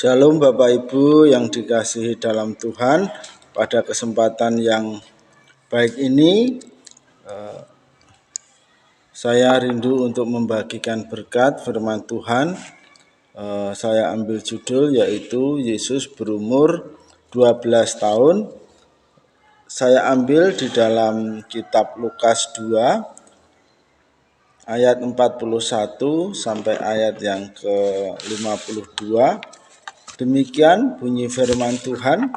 Shalom Bapak Ibu yang dikasihi dalam Tuhan. Pada kesempatan yang baik ini saya rindu untuk membagikan berkat firman Tuhan. Saya ambil judul yaitu Yesus berumur 12 tahun. Saya ambil di dalam kitab Lukas 2 ayat 41 sampai ayat yang ke-52. Demikian bunyi firman Tuhan.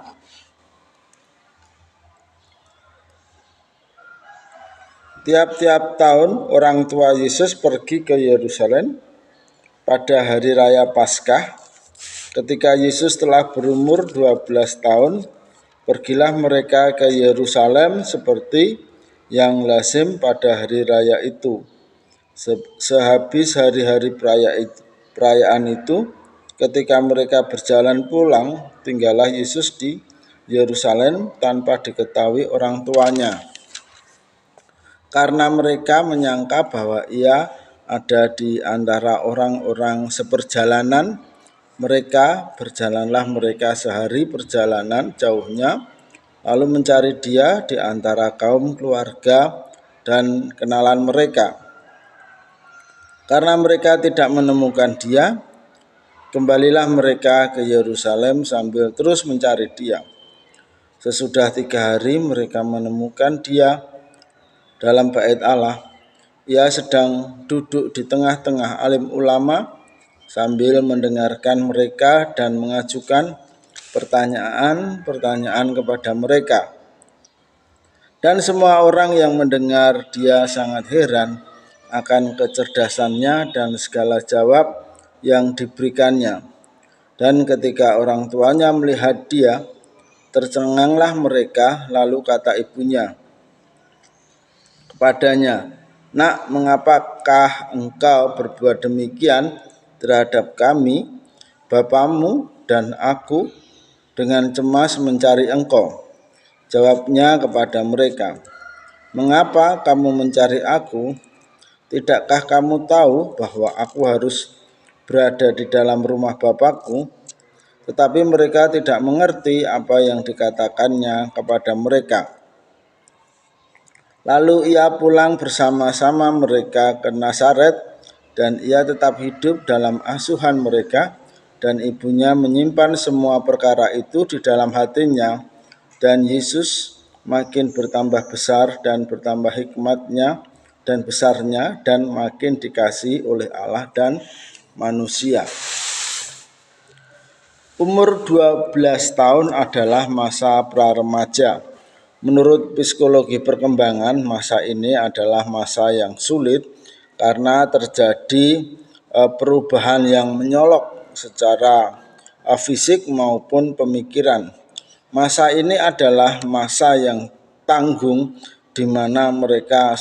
Tiap-tiap tahun orang tua Yesus pergi ke Yerusalem pada hari raya Paskah. Ketika Yesus telah berumur 12 tahun, pergilah mereka ke Yerusalem seperti yang lazim pada hari raya itu. Sehabis hari-hari perayaan itu, ketika mereka berjalan pulang, tinggallah Yesus di Yerusalem tanpa diketahui orang tuanya. Karena mereka menyangka bahwa ia ada di antara orang-orang seperjalanan, berjalanlah mereka sehari perjalanan jauhnya, lalu mencari dia di antara kaum keluarga dan kenalan mereka. Karena mereka tidak menemukan dia, kembalilah mereka ke Yerusalem sambil terus mencari dia. Sesudah 3 hari mereka menemukan dia dalam bait Allah. Ia sedang duduk di tengah-tengah alim ulama sambil mendengarkan mereka dan mengajukan pertanyaan-pertanyaan kepada mereka. Dan semua orang yang mendengar dia sangat heran akan kecerdasannya dan segala jawab yang diberikannya. Dan ketika orang tuanya melihat dia, tercenganglah mereka, lalu kata ibunya kepadanya, "Nak, mengapakah engkau berbuat demikian terhadap kami, bapamu dan aku, dengan cemas mencari engkau?" Jawabnya kepada mereka, "Mengapa kamu mencari aku? Tidakkah kamu tahu bahwa aku harus berada di dalam rumah Bapakku?" Tetapi mereka tidak mengerti apa yang dikatakannya kepada mereka. Lalu ia pulang bersama-sama mereka ke Nazaret, dan ia tetap hidup dalam asuhan mereka, dan ibunya menyimpan semua perkara itu di dalam hatinya. Dan Yesus makin bertambah besar dan bertambah hikmatnya dan besarnya, dan makin dikasihi oleh Allah dan manusia. Umur 12 tahun adalah masa pra-remaja. Menurut psikologi perkembangan, masa ini adalah masa yang sulit karena terjadi perubahan yang menyolok secara fisik maupun pemikiran. Masa ini adalah masa yang tanggung di mana mereka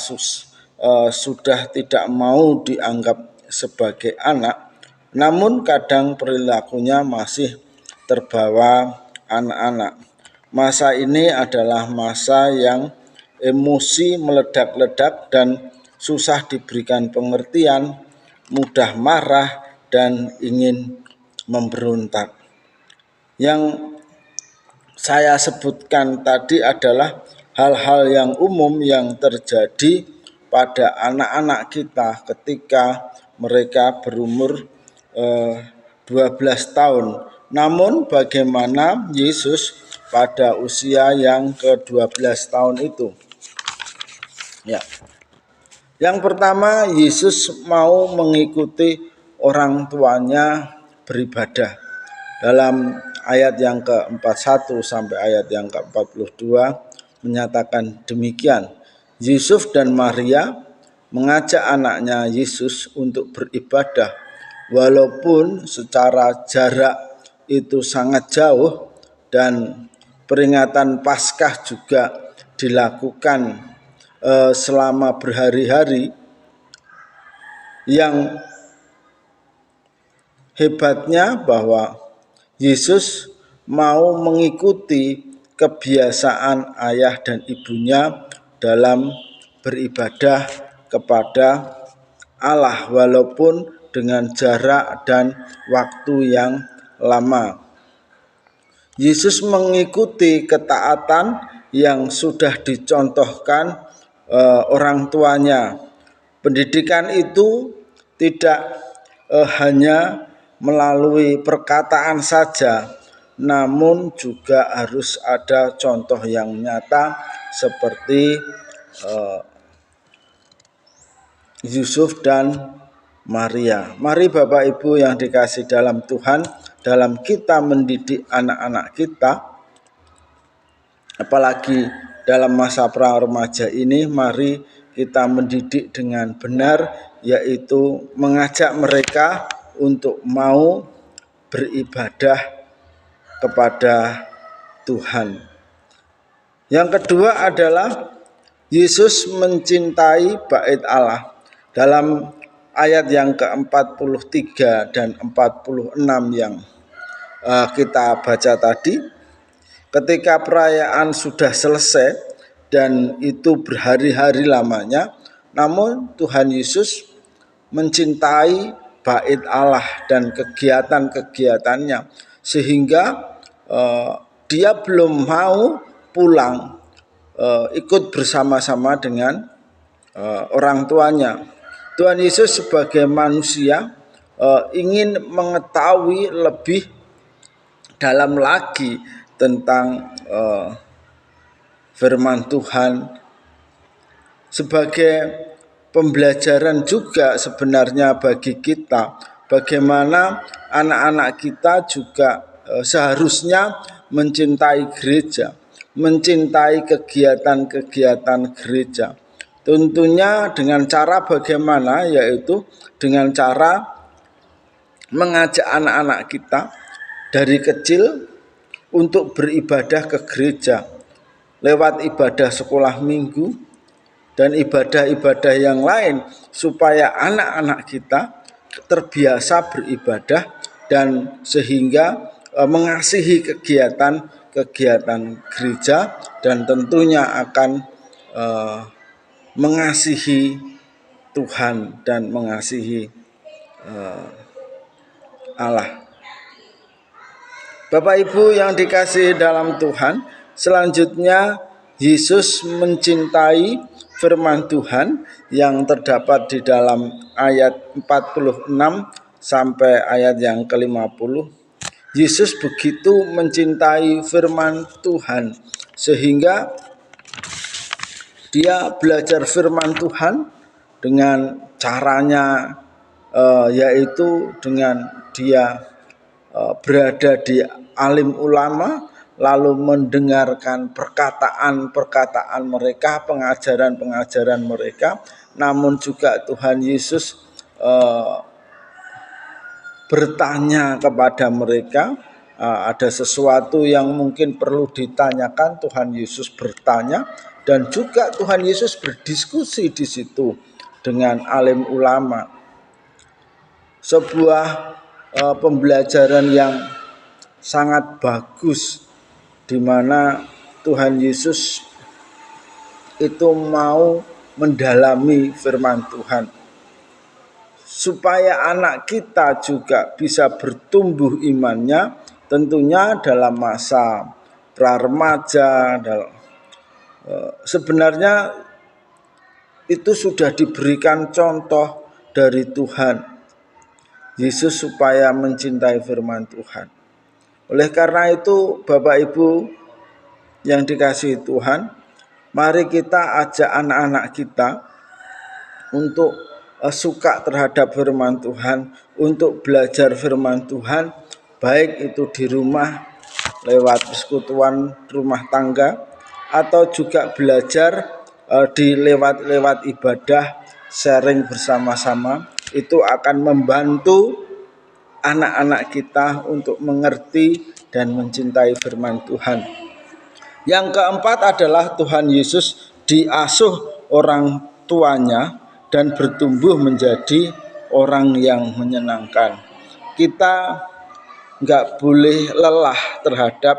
sudah tidak mau dianggap sebagai anak, namun kadang perilakunya masih terbawa anak-anak. Masa ini adalah masa yang emosi meledak-ledak dan susah diberikan pengertian, mudah marah dan ingin memberontak. Yang saya sebutkan tadi adalah hal-hal yang umum yang terjadi pada anak-anak kita ketika mereka berumur 12 tahun. Namun bagaimana Yesus pada usia yang ke-12 tahun itu? Yang pertama, Yesus mau mengikuti orang tuanya beribadah. Dalam ayat yang ke-41 sampai ayat yang ke-42 menyatakan demikian. Yusuf dan Maria mengajak anaknya Yesus untuk beribadah, walaupun secara jarak itu sangat jauh, dan peringatan Paskah juga dilakukan selama berhari-hari. Yang hebatnya bahwa Yesus mau mengikuti kebiasaan ayah dan ibunya dalam beribadah kepada Allah walaupun dengan jarak dan waktu yang lama. Yesus mengikuti ketaatan yang sudah dicontohkan orang tuanya. Pendidikan itu tidak hanya melalui perkataan saja, namun juga harus ada contoh yang nyata seperti Yusuf dan Maria. Mari Bapak Ibu yang dikasih dalam Tuhan, dalam kita mendidik anak-anak kita, apalagi dalam masa pra-remaja ini, mari kita mendidik dengan benar, yaitu mengajak mereka untuk mau beribadah kepada Tuhan. Yang kedua adalah Yesus mencintai bait Allah. Dalam ayat yang ke-43 dan 46 yang kita baca tadi, ketika perayaan sudah selesai dan itu berhari-hari lamanya, namun Tuhan Yesus mencintai bait Allah dan kegiatan-kegiatannya, sehingga dia belum mau pulang ikut bersama-sama dengan orang tuanya. Tuhan Yesus sebagai manusia ingin mengetahui lebih dalam lagi tentang firman Tuhan, sebagai pembelajaran juga sebenarnya bagi kita, bagaimana anak-anak kita juga seharusnya mencintai gereja, mencintai kegiatan-kegiatan gereja. Tentunya dengan cara bagaimana, yaitu dengan cara mengajak anak-anak kita dari kecil untuk beribadah ke gereja lewat ibadah sekolah minggu dan ibadah-ibadah yang lain, supaya anak-anak kita terbiasa beribadah dan sehingga mengasihi kegiatan-kegiatan gereja, dan tentunya akan mengasihi Tuhan dan mengasihi Allah. Bapak Ibu yang dikasihi dalam Tuhan, selanjutnya Yesus mencintai firman Tuhan yang terdapat di dalam ayat 46 sampai ayat yang ke-50. Yesus begitu mencintai firman Tuhan sehingga dia belajar firman Tuhan dengan caranya, yaitu dengan dia berada di alim ulama, lalu mendengarkan perkataan-perkataan mereka, pengajaran-pengajaran mereka. Namun juga Tuhan Yesus bertanya kepada mereka, ada sesuatu yang mungkin perlu ditanyakan, Tuhan Yesus bertanya, dan juga Tuhan Yesus berdiskusi di situ dengan alim ulama. Sebuah pembelajaran yang sangat bagus, di mana Tuhan Yesus itu mau mendalami firman Tuhan, supaya anak kita juga bisa bertumbuh imannya, tentunya dalam masa pra-remaja. Sebenarnya itu sudah diberikan contoh dari Tuhan Yesus supaya mencintai firman Tuhan. Oleh karena itu, Bapak Ibu yang dikasihi Tuhan, mari kita ajak anak-anak kita untuk suka terhadap firman Tuhan, untuk belajar firman Tuhan, baik itu di rumah lewat persekutuan rumah tangga, atau juga belajar di lewat ibadah sharing bersama-sama. Itu akan membantu anak-anak kita untuk mengerti dan mencintai firman Tuhan. Yang keempat adalah Tuhan Yesus diasuh orang tuanya dan bertumbuh menjadi orang yang menyenangkan. Kita nggak boleh lelah terhadap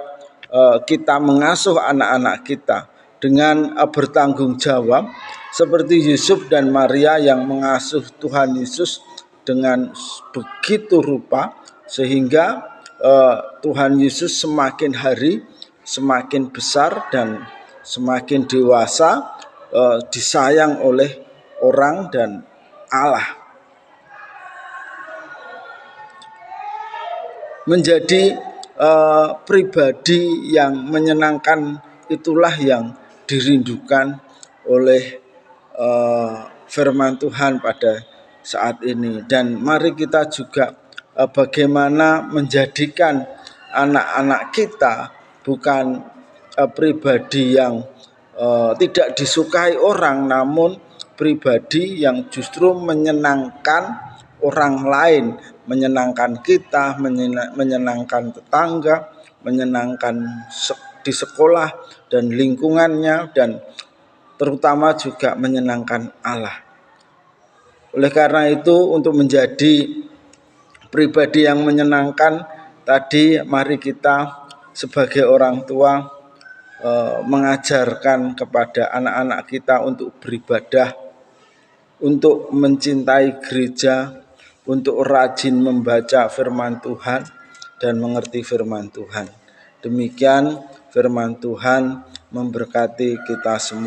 kita mengasuh anak-anak kita dengan bertanggung jawab, seperti Yusuf dan Maria yang mengasuh Tuhan Yesus dengan begitu rupa, sehingga Tuhan Yesus semakin hari semakin besar dan semakin dewasa, disayang oleh orang dan Allah. Menjadi pribadi yang menyenangkan itulah yang dirindukan oleh firman Tuhan pada saat ini. Dan mari kita juga bagaimana menjadikan anak-anak kita bukan pribadi yang tidak disukai orang, namun pribadi yang justru menyenangkan orang lain, menyenangkan kita, menyenangkan tetangga, menyenangkan di sekolah dan lingkungannya, dan terutama juga menyenangkan Allah. Oleh karena itu, untuk menjadi pribadi yang menyenangkan tadi, mari kita sebagai orang tua mengajarkan kepada anak-anak kita untuk beribadah, untuk mencintai gereja, untuk rajin membaca firman Tuhan dan mengerti firman Tuhan. Demikian firman Tuhan memberkati kita semua.